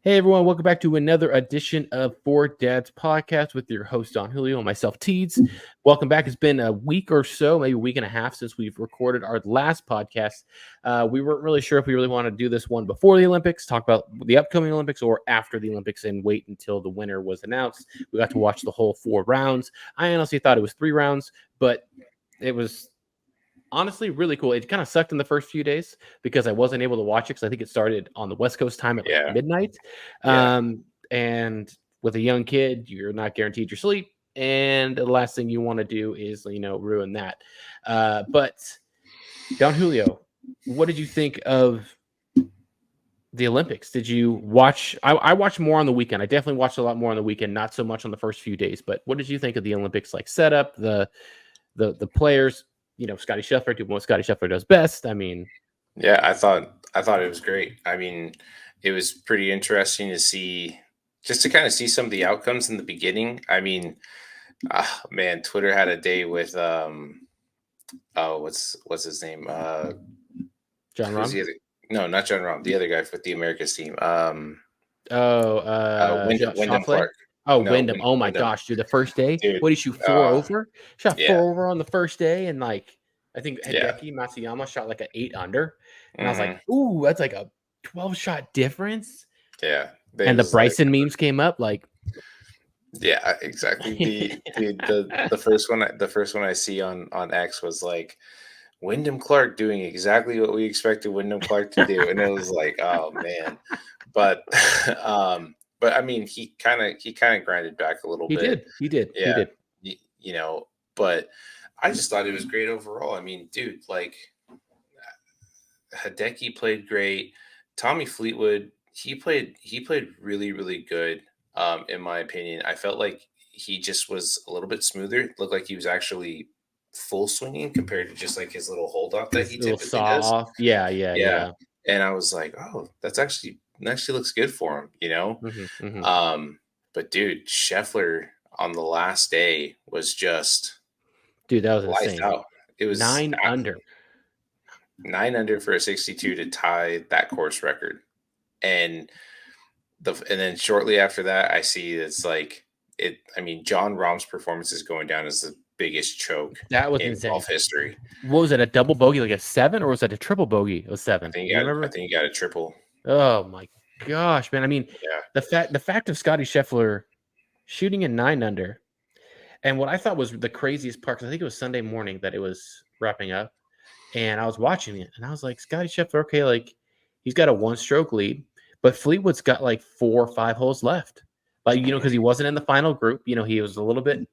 Hey everyone, welcome back to another edition of Fore Dad's Podcast with your host Don Julio and myself Teeds. Welcome back. It's been a week or so, maybe a week and a half since we've recorded our last podcast. We weren't really sure if we really wanted to do this one before the Olympics, talk about the upcoming Olympics, or after the Olympics and wait until the winner was announced. We got to watch the whole 4 rounds. I honestly thought it was 3 rounds, but it was honestly really cool. It kind of sucked in the first few days because I wasn't able to watch it because I think it started on the West Coast time at like midnight. And with a young kid, you're not guaranteed your sleep. And the last thing you want to do is, ruin that. But Don Julio, what did you think of the Olympics? Did you watch? I watched more on the weekend. I definitely watched a lot more on the weekend, not so much on the first few days. But what did you think of the Olympics, like setup, the players? Scottie Scheffler doing what Scottie Scheffler does best. I mean, yeah, I thought it was great. I mean, it was pretty interesting to see, just to kind of see some of the outcomes in the beginning. I mean, man, Twitter had a day with oh, what's his name? John Who's Rahm? the other? No, not John Rahm. The other guy with the Americas team. Wyndham Schauffele? Clark. Oh, No, Wyndham. Oh my Wyndham. gosh, dude, the first day. Dude. What did you shoot 4 over? Shot Yeah, 4 over on the first day, and like I think yeah. Hideki Matsuyama shot like an 8 under, and I was like, Hmm. ooh, that's like a 12-shot difference. Yeah. And the Bryson memes came up, like, yeah, exactly. The first one I see on X was like Wyndham Clark doing exactly what we expected Wyndham Clark to do, and it was like, oh man. But but I mean, he kind of grinded back a little he bit. did, he did, he Yeah, did. you know. But I just thought it was great overall. I mean, dude, like Hideki played great. Tommy Fleetwood, he played really really good. In my opinion, I felt like he just was a little bit smoother. It looked like he was actually full swinging compared to just like his little hold off that His he little typically saw does. off. Yeah, yeah, Yeah, yeah. and I was like, oh, that actually looks good for him, you know. Hmm. But dude, Scheffler on the last day was just Dude, that was lights insane. out. It was 9 under. 9 under for a 62 to tie that course record. And and then shortly after that, I see it's like it. I mean, John Rahm's performance is going down as the biggest choke That was in insane. golf history. What was it? A double bogey, like a 7, or was that a triple bogey? It was 7. Do you I remember? think he got a triple. Oh my gosh, man! I mean, Yeah, the fact of Scottie Scheffler shooting a 9 under, and what I thought was the craziest part, because I think it was Sunday morning that it was wrapping up, and I was watching it, and I was like, Scottie Scheffler, okay, like he's got a 1-stroke lead, but Fleetwood's got like 4 or 5 holes left, like because he wasn't in the final group, he was a little bit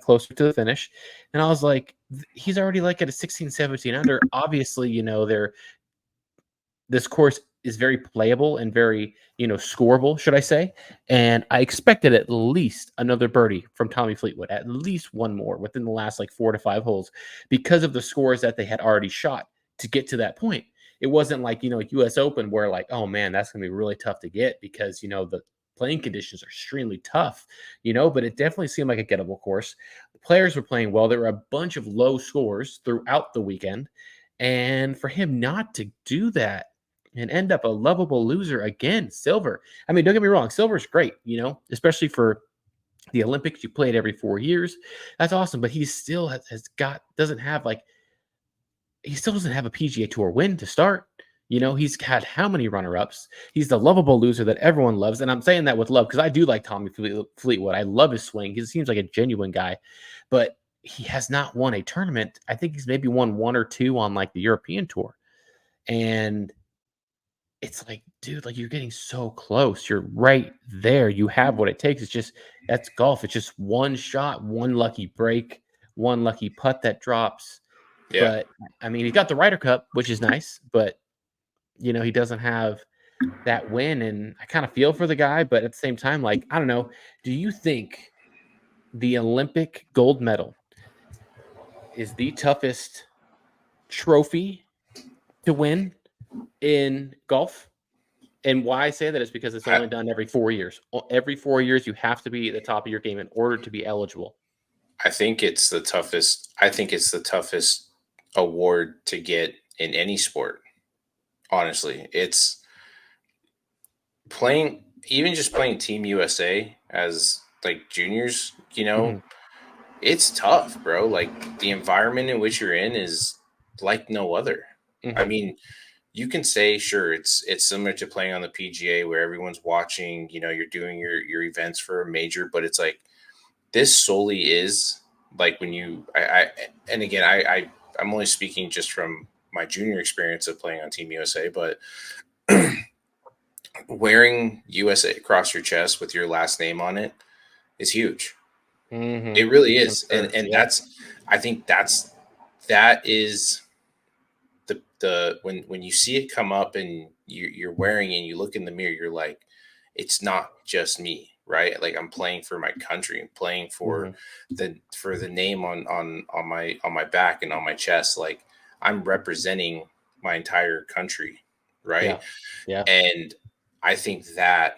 closer to the finish, and I was like, he's already like at a 16, 17 under. Obviously, this course is very playable and very, scoreable, should I say. And I expected at least another birdie from Tommy Fleetwood, at least one more within the last like 4 to 5 holes because of the scores that they had already shot to get to that point. It wasn't like, US Open where like, oh man, that's going to be really tough to get because, the playing conditions are extremely tough, but it definitely seemed like a gettable course. The players were playing well. There were a bunch of low scores throughout the weekend. And for him not to do that and end up a lovable loser again, silver. I mean, don't get me wrong, silver's great, especially for the Olympics. You play it every 4 years. That's awesome. But he still he still doesn't have a PGA Tour win to start. He's had how many runner-ups? He's the lovable loser that everyone loves. And I'm saying that with love because I do like Tommy Fleetwood. I love his swing. He seems like a genuine guy, but he has not won a tournament. I think he's maybe won 1 or 2 on like the European Tour. And it's like, dude, like you're getting so close. You're right there. You have what it takes. It's just that's golf. It's just one shot, one lucky break, one lucky putt that drops. yeah. But I mean, he's got the Ryder Cup, which is nice, but he doesn't have that win. And I kind of feel for the guy, but at the same time, like, I don't know. Do you think the Olympic gold medal is the toughest trophy to win in golf? And why I say that is because it's I, only done every 4 years. Every 4 years, you have to be at the top of your game in order to be eligible. I think it's the toughest. I think it's the toughest award to get in any sport. Honestly, it's playing even just playing Team USA as like juniors, Mm-hmm. it's tough, bro. Like the environment in which you're in is like no other. I Mm-hmm. mean, you can say sure it's similar to playing on the PGA where everyone's watching, you're doing your events for a major, but it's like this solely is like when I and again I'm only speaking just from my junior experience of playing on Team USA, but wearing USA across your chest with your last name on it is huge. Mm-hmm. It really I'm is. And sure. and Yeah. that's I think that is the when you see it come up and you're wearing it and you look in the mirror, you're like, it's not just me, right? Like I'm playing for my country and playing Mm-hmm. for the name on my back and on my chest. Like I'm representing my entire country, right? Yeah. Yeah. And I think that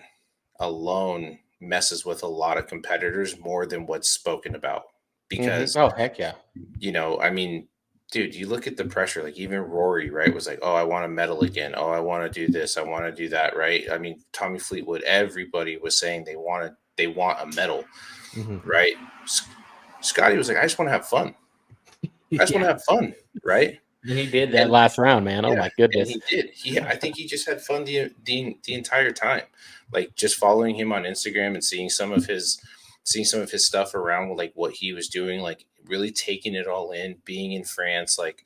alone messes with a lot of competitors more than what's spoken about Mm-hmm. because Oh, heck yeah. I mean, dude, you look at the pressure, like even Rory, right, was like, oh, I want to medal again. Oh, I want to do this. I want to do that, right? I mean, Tommy Fleetwood, everybody was saying they want a medal, Mm-hmm. right? Scotty was like, I just want to have fun. I just want Yeah. to have fun, right? And he did that And last round, man. Oh yeah, my and goodness. he did. I think he just had fun the entire time. Like just following him on Instagram and seeing some of his stuff around like what he was doing, like really taking it all in, being in France, like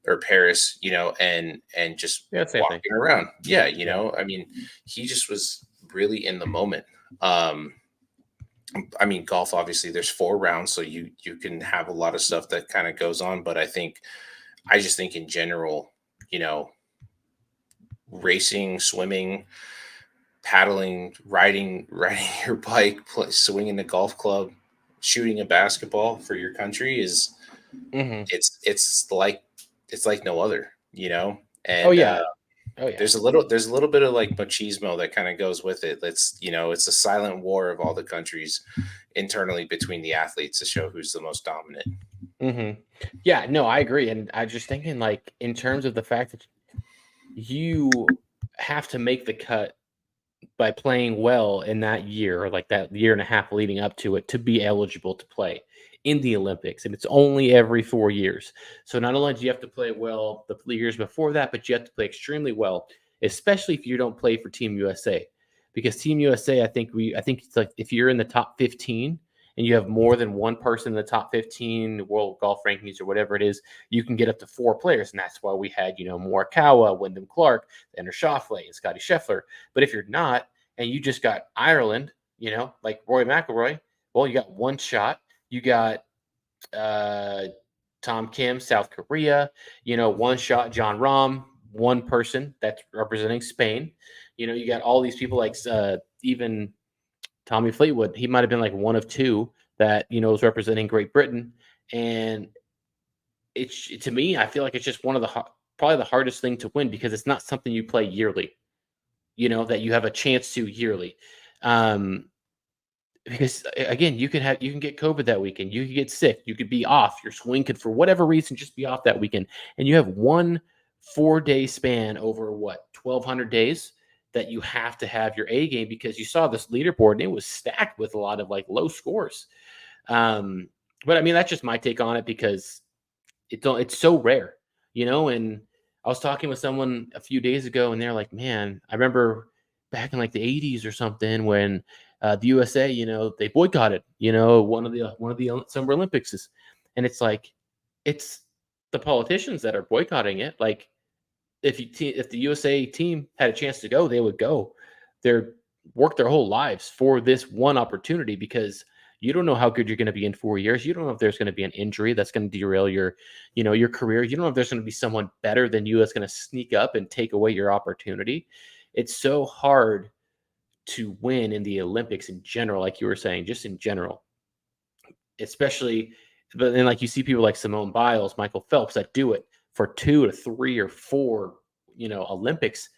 or Paris, and just Yeah, same thing. walking around. Yeah, Yeah. I mean, he just was really in the moment. Um, I mean, golf obviously there's 4 rounds, so you can have a lot of stuff that kind of goes on, but I just think in general, you know, racing, swimming, paddling, riding your bike, swinging the golf club, shooting a basketball for your country is Mm-hmm. it's like no other, Oh and yeah. Oh yeah. there's a little bit of like machismo that kind of goes with it. It's a silent war of all the countries internally between the athletes to show who's the most dominant. Mm-hmm. Yeah, no, I agree. And I just thinking like in terms of the fact that you have to make the cut by playing well in that year, or like that year and a half leading up to it, to be eligible to play in the Olympics. And it's only every 4 years. So not only do you have to play well the years before that, but you have to play extremely well, especially if you don't play for Team USA. Because Team USA, I think it's like if you're in the top 15 and you have more than one person in the top 15 world golf rankings or whatever it is, you can get up to 4 players. And that's why we had, Morikawa, Wyndham Clark, Xander Schauffele, and Scottie Scheffler. But if you're not, and you just got Ireland, like Roy McIlroy, well, you got one shot. You got uh, Tom Kim, South Korea, one shot. John Rahm, one person that's representing Spain. You got all these people like even Tommy Fleetwood. He might have been like one of two that was representing Great Britain, and it's to me, I feel like it's just one of the probably the hardest thing to win because it's not something you play yearly. That you have a chance to yearly. Um, because again, you can get COVID that weekend. You could get sick. You could be off. Your swing could, for whatever reason, just be off that weekend. And you have one 4 day span over what 1,200 days that you have to have your A game because you saw this leaderboard and it was stacked with a lot of like low scores. Um, but I mean, that's just my take on it because it's so rare, And I was talking with someone a few days ago, and they're like, "Man, I remember back in like the '80s or something when the USA, they boycotted, one of the Summer Olympics." And it's like, it's the politicians that are boycotting it. Like, if the USA team had a chance to go, they would go. They're worked their whole lives for this one opportunity because you don't know how good you're going to be in 4 years. You don't know if there's going to be an injury that's going to derail your career. You don't know if there's going to be someone better than you that's going to sneak up and take away your opportunity. It's so hard to win in the Olympics in general, like you were saying, just in general, especially. But then, like you see people like Simone Biles, Michael Phelps that do it for 2 to 3 or 4, Olympics.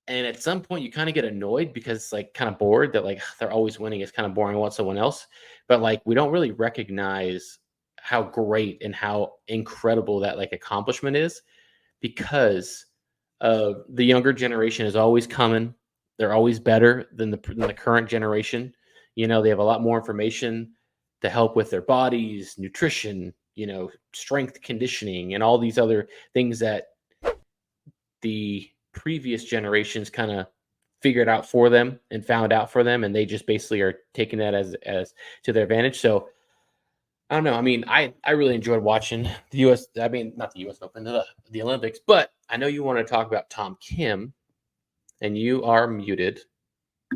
And at some point, you kind of get annoyed because it's like kind of bored that like they're always winning. It's kind of boring. I want someone else, but like we don't really recognize how great and how incredible that like accomplishment is because the younger generation is always coming. They're always better than the current generation. They have a lot more information to help with their bodies, nutrition, strength conditioning, and all these other things that the previous generations kind of figured out for them and found out for them, and they just basically are taking that as to their advantage. So I don't know. I mean, I really enjoyed watching the U.S. I mean, not the U.S. Open, the Olympics, but I know you want to talk about Tom Kim, and you are muted.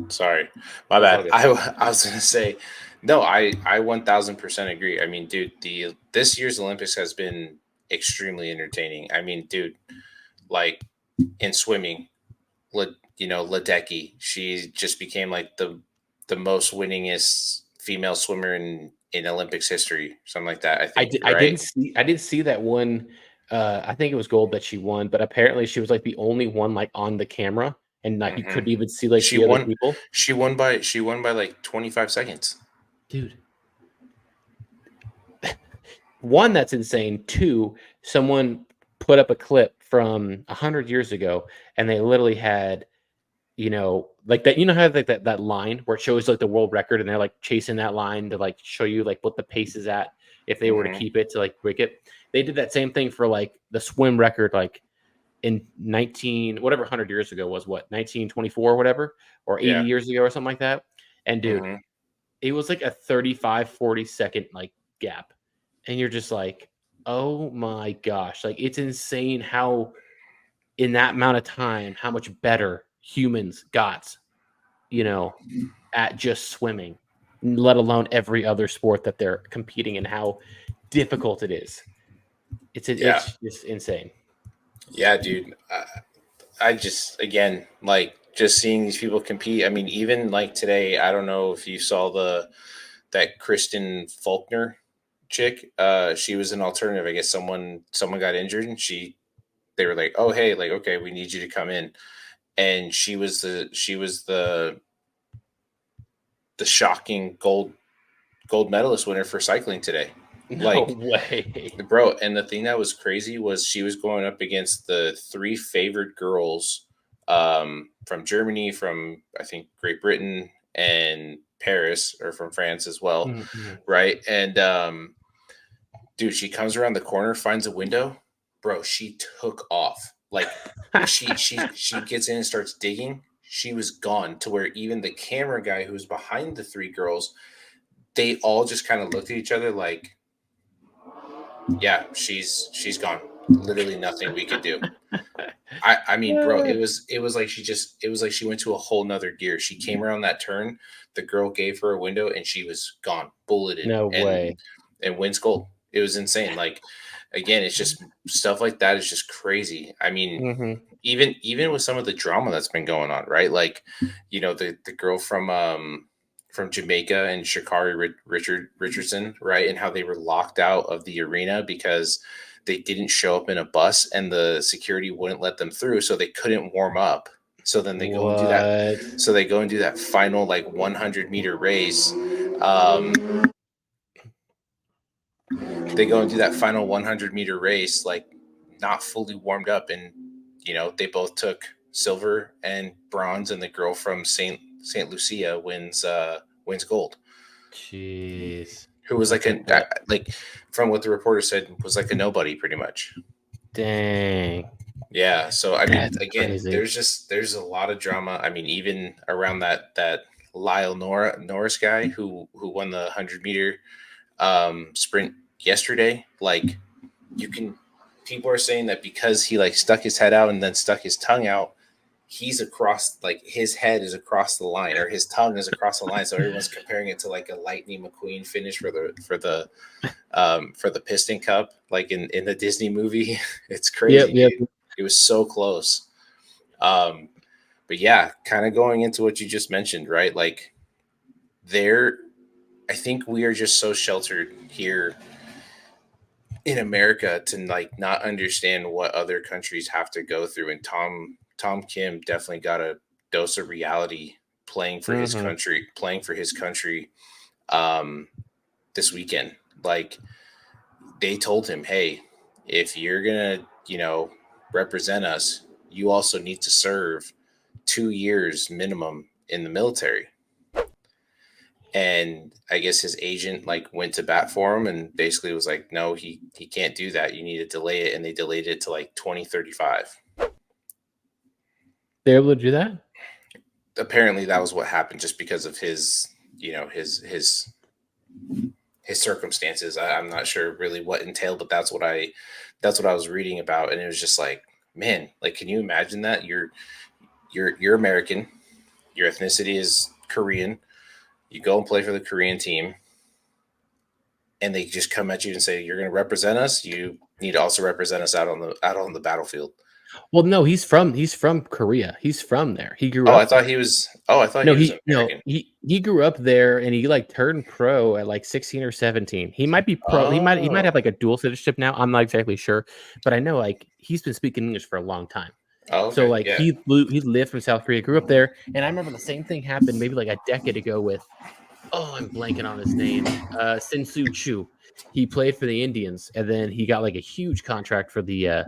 Sorry, my That's all bad. good. I was gonna say, no, I 1000% agree. I mean, dude, this year's Olympics has been extremely entertaining. I mean, dude, like in swimming, Ledecky, she just became like the most winningest female swimmer in Olympics history, something like that. I think, right? I didn't see that one. I think it was gold that she won, but apparently she was like the only one like on the camera, and like you hmm couldn't even see like She the other won. people. She won by like 25 seconds. Dude, one, that's insane. Two, someone put up a clip from 100 years ago, and they literally had, like that. You know how like that line where it shows like the world record, and they're like chasing that line to like show you like what the pace is at if they were to hmm keep it to like break it. They did that same thing for like the swim record, like in 19 whatever 100 years ago was, what, 1924 or whatever, or 80 Yeah. years ago or something like that. And dude, hmm it was like a 35-40 second like gap, and you're just like, oh my gosh, like it's insane how in that amount of time how much better humans got, you know at just swimming, let alone every other sport that they're competing in, how difficult it is. Yeah. It's just insane. Yeah, dude. I just, again, like just seeing these people compete. I mean, even like today, I don't know if you saw that Kristen Faulkner chick. She was an alternative. I guess someone got injured, and they were like, oh hey, like okay, we need you to come in, and she was the shocking gold medalist winner for cycling today. No Like, way. bro, and the thing that was crazy was she was going up against the three favored girls from Germany, from I think Great Britain, and Paris, or from France as well, Mhm. right? And dude, she comes around the corner, finds a window, bro. She took off. Like when she gets in and starts digging, she was gone, to where even the camera guy who was behind the three girls, they all just kind of looked at each other like, yeah, she's gone. Literally nothing we could do. I mean, bro, it was like it was like she went to a whole nother gear. She came around that turn, the girl gave her a window, and she was gone, bulleted, No and way. wins gold. It was insane. Like, again, it's just stuff like that is just crazy. I mean, Hmm. even with some of the drama that's been going on, right? Like, the girl from Jamaica, and Richardson, right? And how they were locked out of the arena because they didn't show up in a bus, and the security wouldn't let them through, so they couldn't warm up. So then they go and do that. What? So they go and do that final like 100-meter race. Um, they go and do that final 100-meter race, like not fully warmed up, and they both took silver and bronze, and the girl from Saint Lucia wins gold, Jeez. who was like Look a at that. like from what the reporter said, was like a nobody pretty much. Dang. Yeah, so I mean, That's again, crazy. there's a lot of drama. I mean, even around that Lyle Norris guy who won the 100-meter sprint yesterday. Like, you can people are saying that because he like stuck his head out and then stuck his tongue out, he's across, like his head is across the line, or his tongue is across the line. So everyone's comparing it to like a Lightning McQueen finish for the Piston Cup, like in the Disney movie. It's Yep, crazy, yep. dude. It was so close. Um, but yeah, kind of going into what you just mentioned, right? Like, there, I think we are just so sheltered here in America to like not understand what other countries have to go through. And Tom Kim definitely got a dose of reality Hmm. playing for his country um, this weekend. Like, they told him, hey, if you're gonna represent us, you also need to serve 2 years minimum in the military. And I guess his agent like went to bat for him and basically was like, no, he can't do that. You need to delay it. And they delayed it to like 2035. They're able to do that? Apparently that was what happened just because of his, his circumstances. I'm not sure really what entailed, but that's what I was reading about. And it was just like, man, like, can you imagine that? You're American, your ethnicity is Korean, you go and play for the Korean team, and they just come at you and say, you're going to represent us. You need to also represent us out on the battlefield. Well, no, he's from Korea. He's from there. He grew Oh, up I thought there. he was. Oh, I thought No, he was American. he grew up there, and he like turned pro at like 16 or 17. He might be pro. He might have Oh, like a dual citizenship now. I'm not exactly sure, but I know like he's been speaking English for a long time. oh, So okay, like yeah. he lived from South Korea, grew up there, and I remember the same thing happened maybe like a decade ago with, oh, I'm blanking on his name, Sinsu Chu. He played for the Indians, and then he got like a huge contract for the I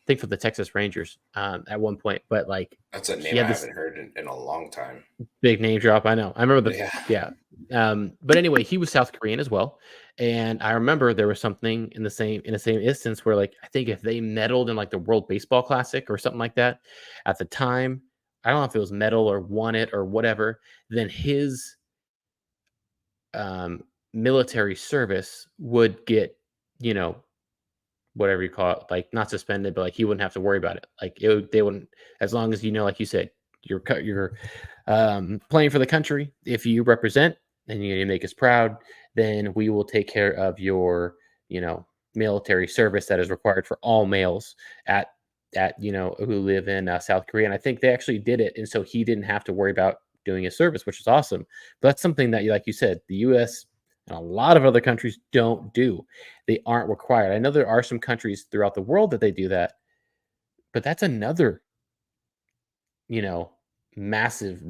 think for the Texas Rangers at one point. But like That's a he name I had this haven't heard in a long time. big name drop. I know. I remember Yeah. But anyway, he was South Korean as well, and I remember there was something in the same instance where like I think if they medaled in like the World Baseball Classic or something like that at the time, I don't know if it was medal or won it or whatever, then his military service would get, you know, whatever you call it, like not suspended, but like he wouldn't have to worry about it. Like they wouldn't, as long as like you said, you're playing for the country. If you represent and you make us proud, then we will take care of your, military service that is required for all males at who live in South Korea. And I think they actually did it, and so he didn't have to worry about doing his service, which is awesome. But that's something that, like you said, the U.S. and a lot of other countries don't do. They aren't required. I know there are some countries throughout the world that they do that, but that's another, you know, massive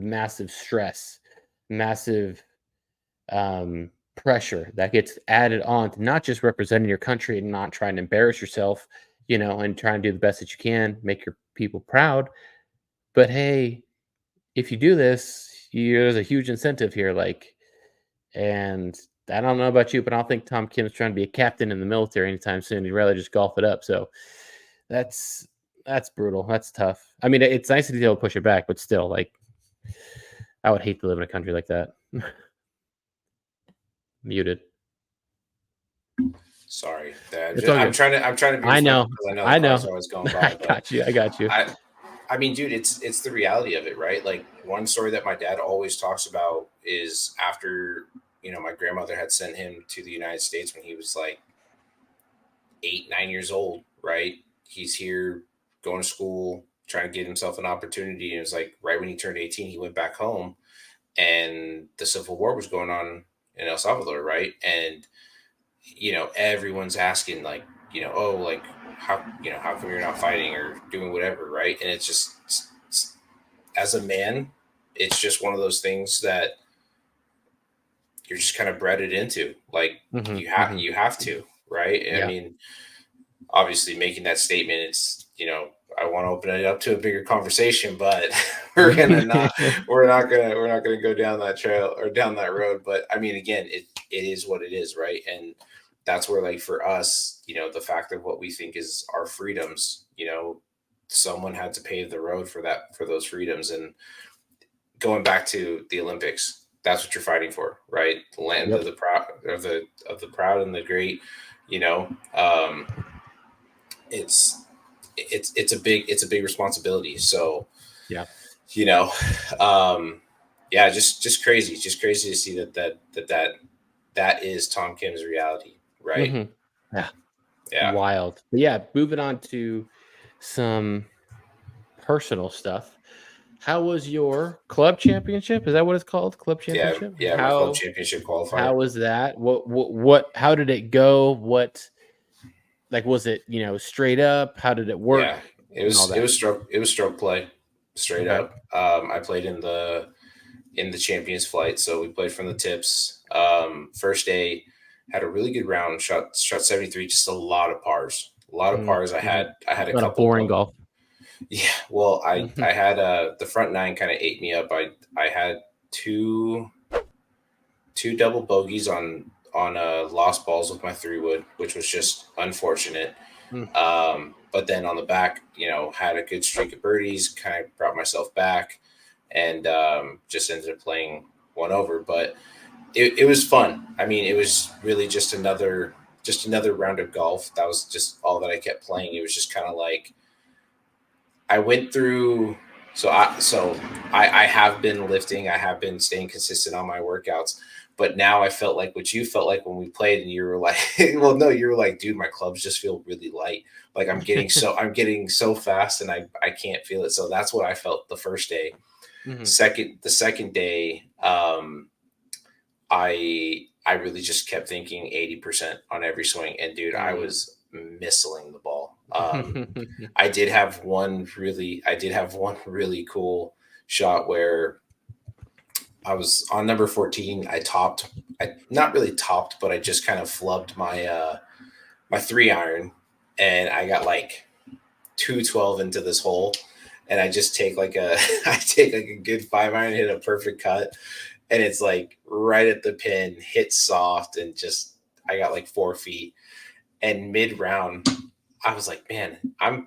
stress, massive pressure that gets added on to not just representing your country and not trying to embarrass yourself, and trying to do the best that you can, make your people proud. But hey, if you do this, there's a huge incentive here. Like, and I don't know about you, but I don't think Tom Kim's trying to be a captain in the military anytime soon. He'd rather just golf it up. So that's brutal. That's tough. I mean, it's nice to be able to push it back, but still, like, I would hate to live in a country like that. Muted. Sorry, It's all I'm good. trying to be I know. respectful because I know the I know. car's always going I by. But got you. I got you. I mean, dude, it's the reality of it, right? Like, one story that my dad always talks about is after, my grandmother had sent him to the United States when he was like 8, 9 years old, right? He's here going to school, trying to get himself an opportunity. And it was like right when he turned 18, he went back home, and the Civil War was going on in El Salvador, right? And everyone's asking like, oh, like, how come you're not fighting or doing whatever, right? And it's just, as a man, it's just one of those things that you're just kind of bred it into. Like, you have to, right? I Yeah. mean, obviously making that statement, it's, I want to open it up to a bigger conversation, but we're not gonna go down that trail or down that road. But I mean, again, it is what it is, right? And that's where, like, for us, the fact of what we think is our freedoms, someone had to pave the road for those freedoms. And going back to the Olympics, that's what you're fighting for, right? The land Yep. of the proud, of the proud and the great. You know, um, it's it's a big responsibility. So, Yeah. you know, um, yeah, just crazy, to see that is Tom Kim's reality, right? Yeah. Yeah, Wild. But yeah, moving on to some personal stuff. How was your club championship? Is that what it's called? Club yeah, championship? yeah. My club championship qualifier. How was that? What how did it go? Like, was it, straight up? How did it Yeah, work? And all that. it was stroke play, straight Okay. up. I played in the champions flight, so we played from the tips. First day, had a really good round. Shot 73, just a lot of pars. A lot of pars. I had a Not a couple boring of golf. Yeah, well, I had the front nine kind of ate me up. I had two double bogeys on lost balls with my 3-wood, which was just unfortunate. But then on the back, had a good streak of birdies, kind of brought myself back, and just ended up playing one over. But it was fun. I mean, it was really just another round of golf. That was just all that I kept playing. It was just kind of like I went through. So I have been lifting. I have been staying consistent on my workouts. But now I felt like what you felt like when we played, and you were like, well, no, you were like, dude, my clubs just feel really light. Like I'm getting so fast, and I can't feel it. So that's what I felt the first day. The second day, I really just kept thinking 80% on every swing, and dude, I was missling the ball. I did have one really cool shot where I was on number 14. I not really topped, but I just kind of flubbed my 3-iron, and I got like 212 into this hole, and I just take like a good 5-iron, hit a perfect cut, and it's like right at the pin, hit soft, and just I got like 4 feet. And mid round, I was like, man, I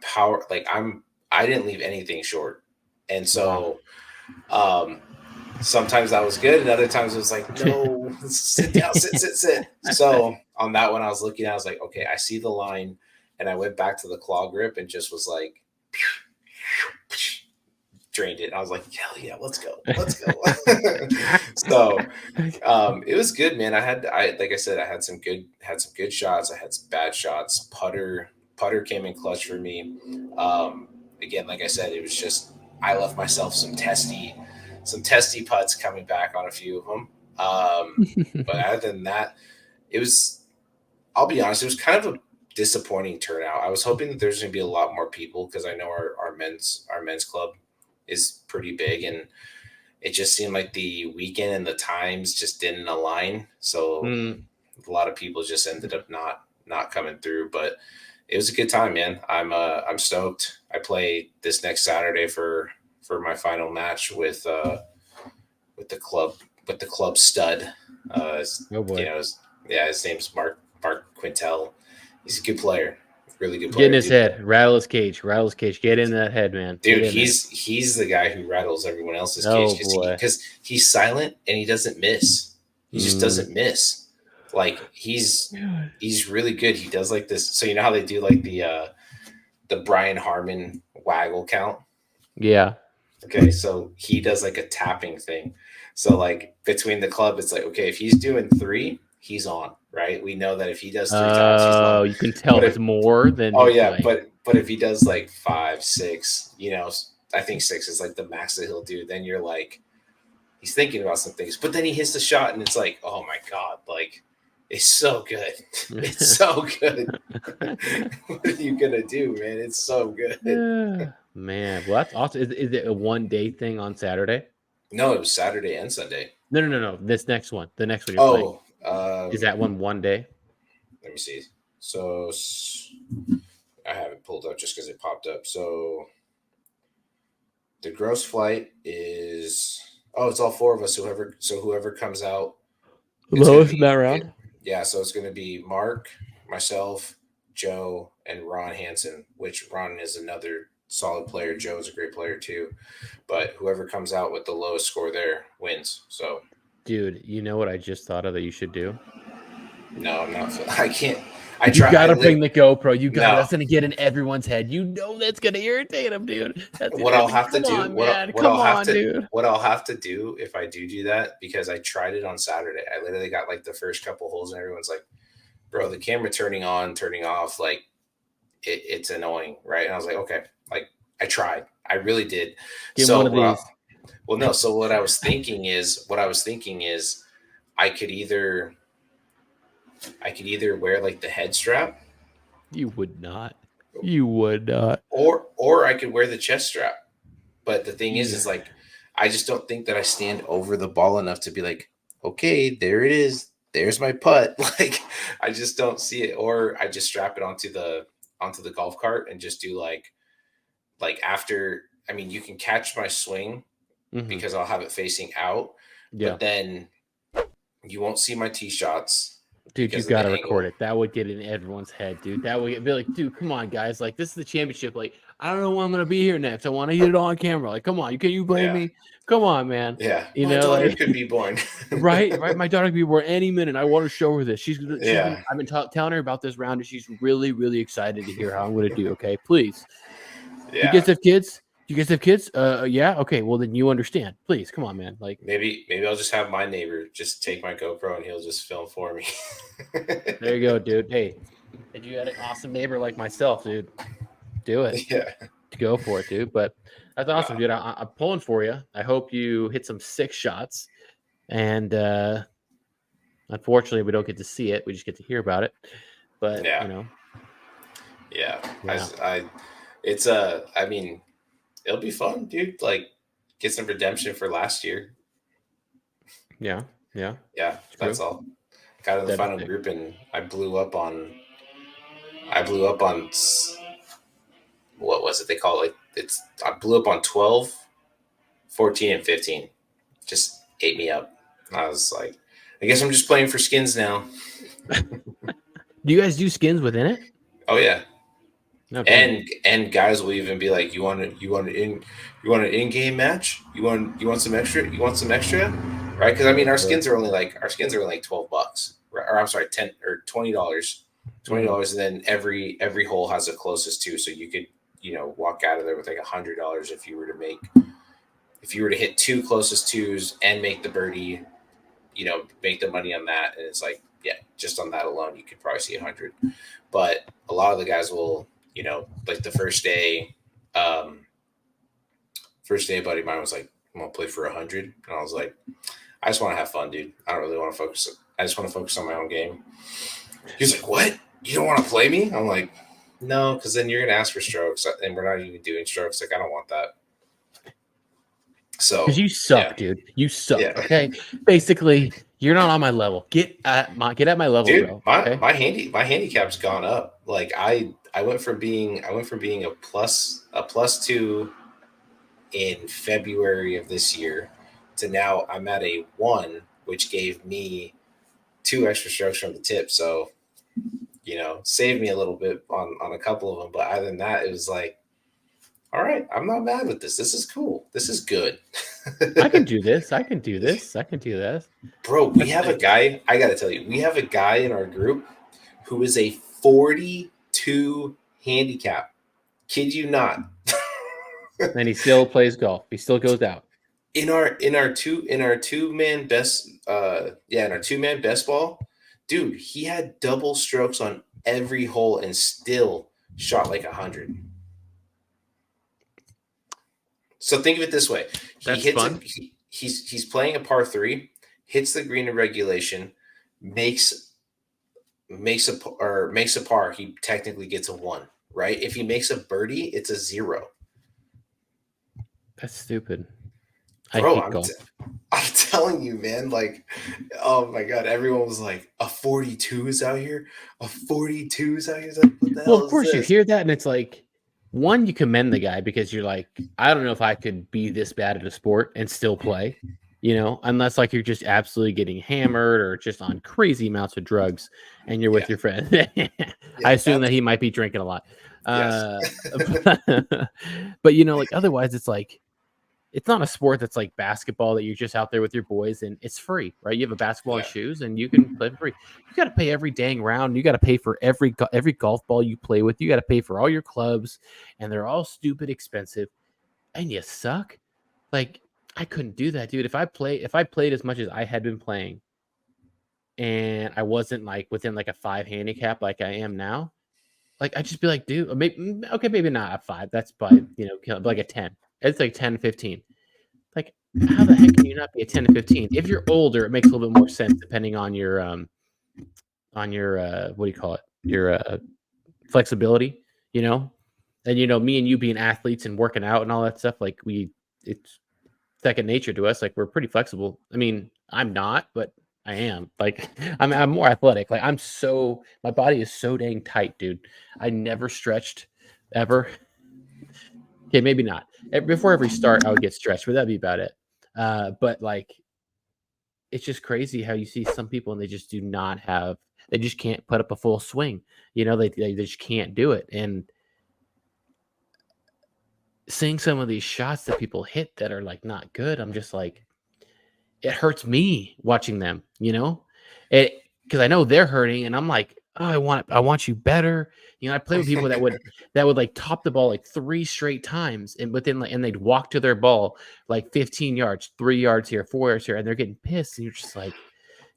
didn't leave anything short. And so sometimes that was good, and other times it was like, no, sit down, sit. So on that one, I was looking, I was like, okay, I see the line, and I went back to the claw grip and just was like, drained it. I was like, hell yeah, let's go. So it was good, man. Like I said, I had some good shots. I had some bad shots. Putter came in clutch for me. Again, like I said, it was just I left myself some testy putts coming back on a few of them. But other than that, I'll be honest, it was kind of a disappointing turnout. I was hoping that there's going to be a lot more people, because I know our men's club is pretty big, and it just seemed like the weekend and the times just didn't align. So a lot of people just ended up not coming through, but it was a good time, man. I'm stoked. I play this next Saturday for my final match with the club stud. Oh boy. His name's Mark Quintel. He's a good player. Really good player. Get in his head. Rattle his cage. Get in that head, man. Dude, he's the guy who rattles everyone else's cage, because he's silent and he doesn't miss. He just doesn't miss. Like he's really good. He does like this. So you know how they do like the Brian Harmon waggle count? Yeah. Okay, so he does like a tapping thing. So like between the club, it's like, okay, if he's doing 3, he's on, right? We know that if he does 3 times, he's on. You can tell it's more than. Oh yeah, like, but if he does like 5, 6, I think 6 is like the max that he'll do. Then you're like, he's thinking about some things, but then he hits the shot, and it's like, oh my god, like it's so good. It's so good. What are you gonna do, man? It's so good. Man, well, that's awesome. Is it a one-day thing on Saturday? No, it was Saturday and Sunday. No. This next one, the next one you're playing. Is that one day? Let me see. So I have it pulled up just because it popped up. So the gross flight is it's all 4 of us. Whoever comes out lowest in that round. Yeah, so it's going to be Mark, myself, Joe, and Ron Hansen. Which Ron is another solid player. Joe is a great player too. But whoever comes out with the lowest score there wins. So, dude, you know what I just thought of that you should do? No, I'm not. I can't. You gotta bring the GoPro. That's gonna get in everyone's head. You know that's gonna irritate them, dude. What I'll have to do if I do that, because I tried it on Saturday. I literally got like the first couple holes, and everyone's like, "Bro, the camera turning on, turning off, like it's annoying, right?" And I was like, "Okay." Like I tried. I really did. Get one of these. Well, no. So what I was thinking is, I could either wear like the head strap. You would not. Or I could wear the chest strap. But the thing is like, I just don't think that I stand over the ball enough to be like, okay, there it is. There's my putt. Like, I just don't see it. Or I just strap it onto the golf cart and just do like like after, I mean, you can catch my swing because I'll have it facing out, Yeah. but then you won't see my tee shots. Dude, you got to record it. That would get in everyone's head, dude. That would be like, dude, come on, guys. Like, this is the championship. Like, I don't know when I'm going to be here next. I want to get it on camera. Like, come on. Can you blame me? Come on, man. Yeah. You my know, daughter like, could be born. right. My daughter could be born any minute. I want to show her this. Yeah. I've been telling her about this round, and she's really, really excited to hear how I'm going to do. Okay, please. Yeah. You guys have kids? You guys have kids? Yeah. Okay. Well, then you understand. Please, come on, man. Like, maybe I'll just have my neighbor just take my GoPro and he'll just film for me. there you go, dude. Hey, if you had an awesome neighbor like myself, dude, do it. Yeah. Go for it, dude. But that's awesome, dude. I'm pulling for you. I hope you hit some 6 shots. And unfortunately, we don't get to see it. We just get to hear about it. But yeah. you know, yeah. Yeah. I mean, it'll be fun, dude. Like, get some redemption for last year. Yeah. That's all. Got in the final group and I blew up on what was it they call it? I blew up on 12, 14, and 15. Just ate me up. I was like, I guess I'm just playing for skins now. Do you guys do skins within it? Oh yeah. Okay. And guys will even be like, you want an in-game match? You want some extra? Right? Because I mean, our skins are only like $12, or I'm sorry, $10 or $20, $20, and then every hole has a closest to, so you could walk out of there with like $100 if you were to hit 2 closest twos and make the birdie, make the money on that, and it's like, yeah, just on that alone, you could probably see 100. But a lot of the guys will, like the first day, a buddy of mine was like, I'm gonna play for 100, and I was like, I just want to have fun, dude. I don't really want to focus. I just want to focus on my own game. He's like, what? You don't want to play me? I'm like, no, because then you're gonna ask for strokes, and we're not even doing strokes. Like, I don't want that. So, because you suck, dude. You suck. Yeah. Okay. Basically, you're not on my level. Get at my level, dude, bro. My handicap's gone up. Like I went from being a plus 2 in February of this year to now I'm at a 1, which gave me 2 extra strokes from the tip. So, saved me a little bit on a couple of them. But other than that, it was like, all right, I'm not mad with this. This is cool. This is good. I can do this. Bro, we have a guy. I got to tell you, we have a guy in our group who is a 42 handicap. Kid you not. And he still plays golf. He still goes out. In our 2-man best ball, dude, he had double strokes on every hole and still shot like 100. So think of it this way: he's playing a par 3, hits the green in regulation, makes a par. He technically gets a 1, right? If he makes a birdie, it's a 0. That's stupid. Bro, I'm telling you, man. Like, oh my god, everyone was like, "A 42 is out here. A 42 is out here." Like, what the hell well, of course, you hear that, and it's like, one, you commend the guy because you're like, I don't know if I could be this bad at a sport and still play, unless like you're just absolutely getting hammered or just on crazy amounts of drugs and you're with your friend. I assume that he might be drinking a lot. Yes. But like otherwise, it's like, it's not a sport that's like basketball that you're just out there with your boys and it's free, right? You have a basketball and shoes and you can play for free. You got to pay every dang round. You got to pay for every golf ball you play with. You got to pay for all your clubs and they're all stupid expensive and you suck. Like, I couldn't do that, dude. If I played as much as I had been playing and I wasn't like within like a 5 handicap like I am now, like I'd just be like, dude, maybe not a 5. That's probably, like a 10. It's like 10, 15. Like, how the heck can you not be a 10 to 15? If you're older, it makes a little bit more sense depending on your what do you call it? Your flexibility, And me and you being athletes and working out and all that stuff, like it's second nature to us. Like, we're pretty flexible. I mean, I'm not, but I am. Like, I'm more athletic. Like, my body is so dang tight, dude. I never stretched ever. Okay, maybe not. Before every start, I would get stretched, but that'd be about it. But like, it's just crazy how you see some people and they just do not have, they just can't put up a full swing. You know, they just can't do it. And seeing some of these shots that people hit that are like not good, I'm just like, it hurts me watching them, you know? It because I know they're hurting and I'm like, "Oh, I want you better." You know, I play with people that would like top the ball like 3 straight times and within like and they'd walk to their ball like 15 yards, 3 yards here, 4 yards here, and they're getting pissed and you're just like,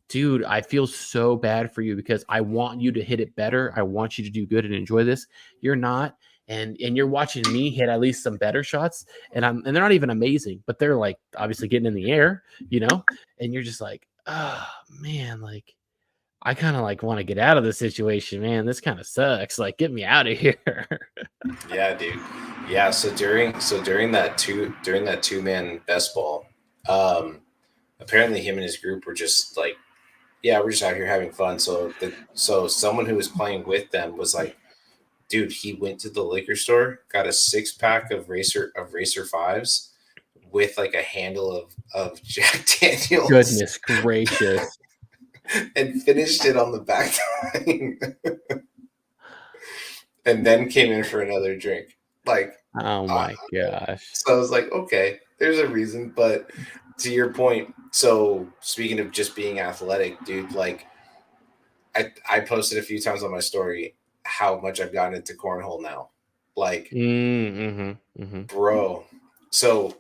"Dude, I feel so bad for you because I want you to hit it better. I want you to do good and enjoy this. You're not, and you're watching me hit at least some better shots, and they're not even amazing, but they're like obviously getting in the air, you know, and you're just like, oh man, like I kind of like want to get out of this situation, man. This kind of sucks. Like, get me out of here. Yeah, dude. Yeah, during that 2-man best ball, apparently him and his group were just like, yeah, we're just out here having fun. So someone who was playing with them was like, dude, he went to the liquor store, got a 6-pack of Racer Fives with like a handle of Jack Daniels. Goodness gracious. And finished it on the back line. And then came in for another drink. Like, Oh my gosh. so I was like, okay, there's a reason. But to your point, so speaking of just being athletic, dude, like I posted a few times on my story how much I've gotten into cornhole now. Like, bro. So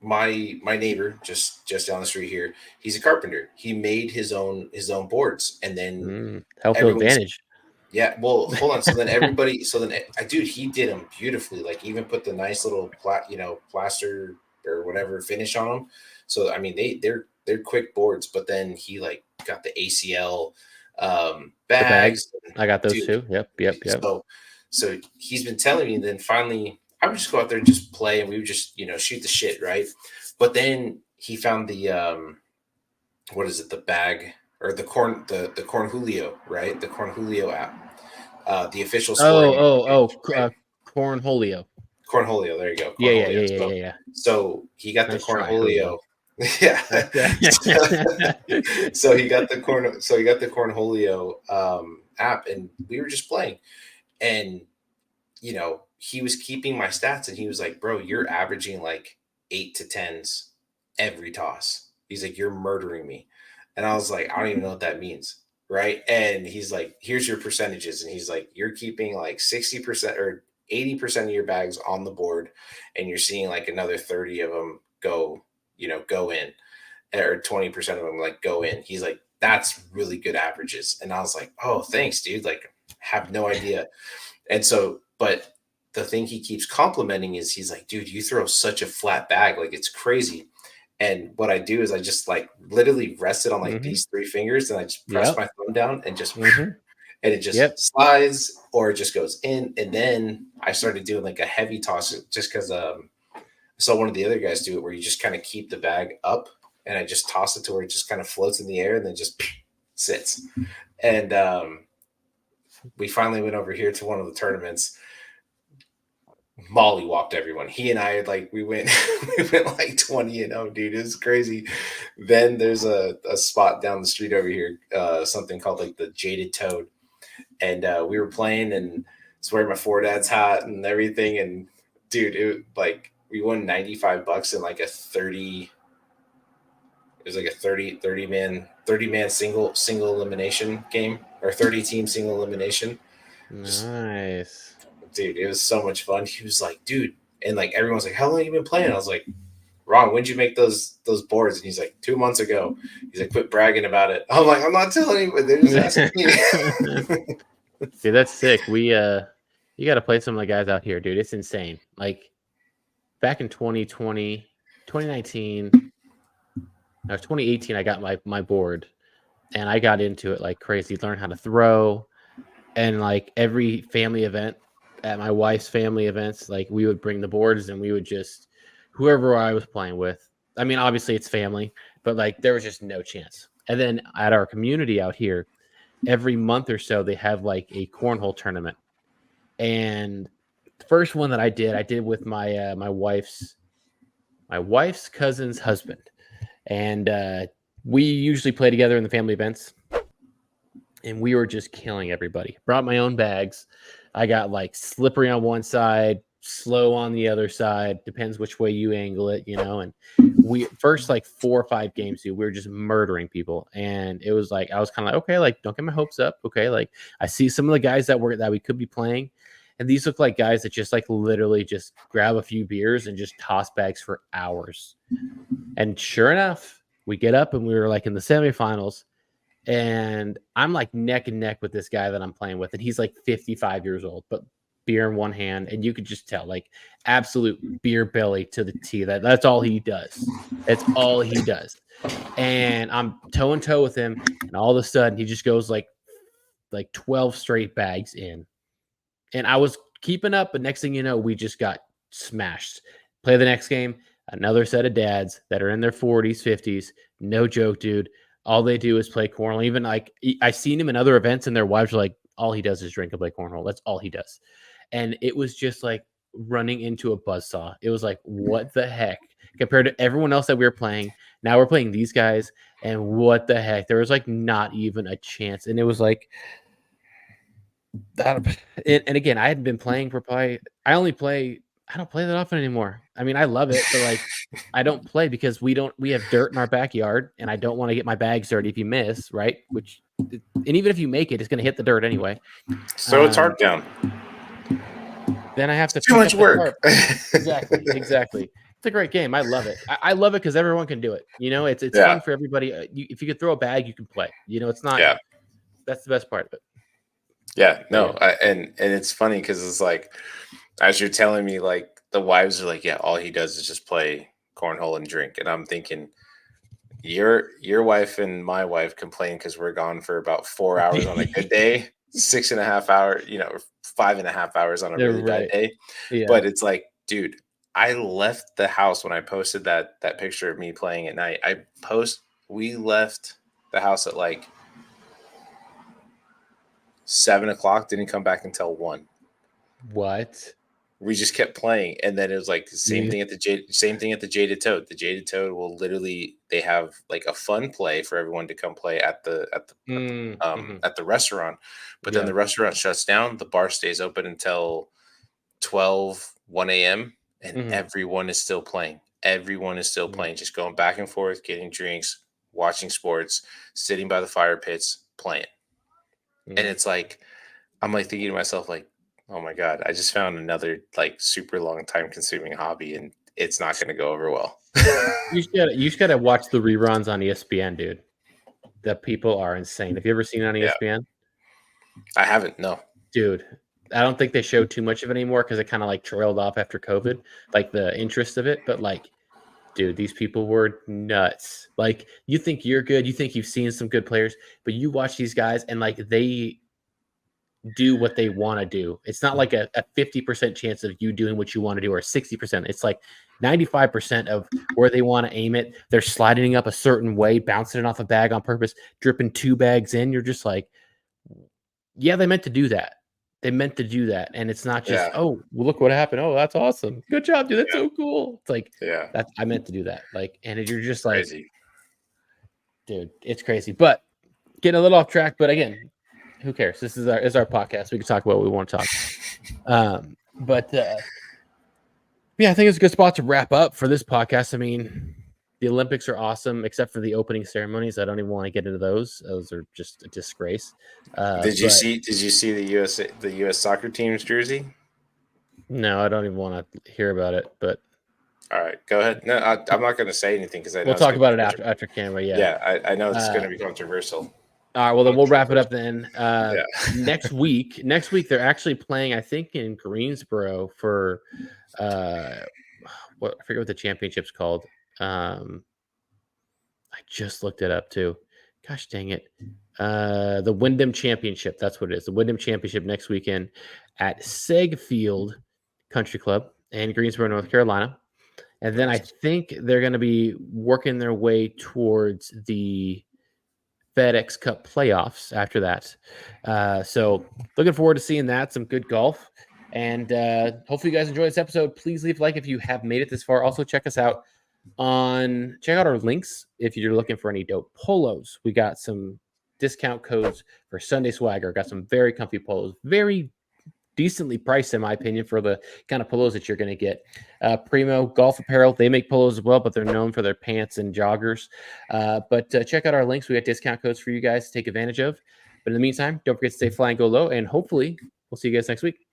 my neighbor just down the street here, he's a carpenter. He made his own boards, and then Health advantage. Yeah, well, hold on. So then everybody, dude, he did them beautifully. Like, even put the nice little plaster or whatever finish on them. So I mean, they're quick boards. But then he like got the ACL bags. I got those Dude, too. Yep. So he's been telling me. And then finally, I would just go out there and just play, and we would just shoot the shit, right? But then he found the what is it? The bag. Or the corn Julio, right? The corn Julio app, the official scoring. Cornholio. Cornholio, there you go. Cornholio. Yeah. So he got Nice the try, Cornholio. Yeah. So he got the Cornholio app, and we were just playing, and he was keeping my stats, and he was like, "Bro, you're averaging like 8 to 10s every toss." He's like, "You're murdering me." And I was like, I don't even know what that means. Right. And he's like, here's your percentages. And he's like, you're keeping like 60% or 80% of your bags on the board. And you're seeing like another 30 of them go in, or 20% of them like go in. He's like, that's really good averages. And I was like, oh, thanks, dude. Like, have no idea. And so, but the thing he keeps complimenting is he's like, dude, you throw such a flat bag. Like, it's crazy. And what I do is I just like literally rest it on like these 3 fingers, and I just press my thumb down and just and it just slides, or it just goes in. And then I started doing like a heavy toss just because I saw one of the other guys do it, where you just kind of keep the bag up, and I just toss it to where it just kind of floats in the air and then just sits. And we finally went over here to one of the tournaments. Molly walked everyone. He and I had like we went like 20-0, dude. It was crazy. Then there's a spot down the street over here, something called like the Jaded Toad. And we were playing, and it's wearing my Fore dad's hat and everything. And dude, it like we won $95 in like a 30. It was like a 30 man single elimination game, or 30 team single elimination. Nice. Dude, it was so much fun. He was like, dude, and like everyone's like, how long have you been playing? I was like, Ron, when'd you make those boards? And he's like, 2 months ago. He's like, quit bragging about it. I'm like, I'm not telling you, but they're just asking me. Dude, that's sick. You got to play some of the guys out here, dude. It's insane. Like back in 2020, 2019, no, 2018, I got my board, and I got into it like crazy. Learned how to throw, and like every family event, at my wife's family events, like we would bring the boards, and we would just whoever I was playing with. I mean, obviously it's family, but like there was just no chance. And then at our community out here, every month or so they have like a cornhole tournament, and The first one that I did with my my wife's cousin's husband, and we usually play together in the family events. And we were just killing everybody. Brought my own bags. I got like slippery on one side, slow on the other side. Depends which way you angle it, you know. And we first like 4 or 5 games, dude, we were just murdering people. And it was like I was kind of like, okay, like don't get my hopes up. Okay, like I see some of the guys that we could be playing, and these look like guys that just like literally just grab a few beers and just toss bags for hours. And sure enough, we get up and we were like in the semifinals. And I'm like neck and neck with this guy that I'm playing with, and he's like 55 years old, but beer in one hand, and you could just tell, like, absolute beer belly to the T. That's all he does. That's all he does. And I'm toe and toe with him, and all of a sudden he just goes like 12 straight bags in, and I was keeping up, but next thing you know, we just got smashed. Play the next game, another set of dads that are in their 40s, 50s. No joke, dude. All they do is play cornhole. Even like I've seen him in other events, and their wives are like, all he does is drink and play cornhole. That's all he does. And it was just like running into a buzzsaw. It was like, what the heck? Compared to everyone else that we were playing, now we're playing these guys, and what the heck? There was like not even a chance. And it was like, and again, I hadn't been playing for probably, I don't play that often anymore. I mean, I love it, but like, I don't play because we have dirt in our backyard, and I don't want to get my bags dirty if you miss, right? And even if you make it, it's going to hit the dirt anyway. So it's hard down. Then I have to too much work. Exactly. It's a great game. I love it. I love it because everyone can do it. You know, it's fun for everybody. If you could throw a bag, you can play. You know, it's not. Yeah. That's the best part of it. Yeah. No. And it's funny because it's like, as you're telling me, like the wives are like, yeah, all he does is just play cornhole and drink, and I'm thinking, your wife and my wife complain because we're gone for about 4 hours on a good day, 6.5 hours, 5.5 hours on a really bad day. Yeah. But it's like, dude, I left the house when I posted that picture of me playing at night. We left the house at like 7:00, didn't come back until 1. What? We just kept playing, and then it was like same thing at the Jaded Toad. The Jaded Toad will literally, they have like a fun play for everyone to come play at the restaurant, but then the restaurant shuts down. The bar stays open until 1 a.m. and everyone is still playing. Everyone is still playing, just going back and forth, getting drinks, watching sports, sitting by the fire pits, playing. And it's like, I'm like thinking to myself, like, oh my God, I just found another like super long time consuming hobby, and it's not going to go over well. You just gotta watch the reruns on ESPN, dude. The people are insane. Have you ever seen it on ESPN? I haven't, no. Dude, I don't think they show too much of it anymore because it kind of like trailed off after COVID, like the interest of it. But like, dude, these people were nuts. Like, you think you're good, you think you've seen some good players, but you watch these guys and like they do what they want to do. It's not like a 50% chance of you doing what you want to do or 60%. It's like 95% of where they want to aim it. They're sliding up a certain way, bouncing it off a bag on purpose, dripping 2 bags in. You're just like, yeah, they meant to do that. And it's not just, oh, well, look what happened. Oh, that's awesome. Good job, dude. That's so cool. It's like, I meant to do that. Like, and you're just like, crazy. Dude, it's crazy. But getting a little off track, but again, who cares? This is our podcast. We can talk about what we want to talk. But I think it's a good spot to wrap up for this podcast. I mean, the Olympics are awesome, except for the opening ceremonies. I don't even want to get into those. Those are just a disgrace. Did you see the U.S. soccer team's jersey? No, I don't even want to hear about it. But all right, go ahead. No, I'm not going to say anything because we'll talk about it after camera. Yeah, I know it's going to be controversial. All right, well, then we'll wrap it up then. Next week, they're actually playing, I think, in Greensboro for I forget what the championship's called. I just looked it up too. Gosh dang it. The Wyndham Championship. That's what it is. The Wyndham Championship next weekend at Seg Field Country Club in Greensboro, North Carolina. And then I think they're going to be working their way towards the FedEx Cup playoffs after that. So looking forward to seeing that. Some good golf. And hopefully you guys enjoyed this episode. Please leave a like if you have made it this far. Also, check out our links if you're looking for any dope polos. We got some discount codes for Sunday Swagger. Got some very comfy polos, very decently priced in my opinion for the kind of polos that you're going to get. Primo Golf Apparel, they make polos as well, but they're known for their pants and joggers. But check out our links. We got discount codes for you guys to take advantage of. But in the meantime, don't forget to stay fly and go low, and hopefully we'll see you guys next week.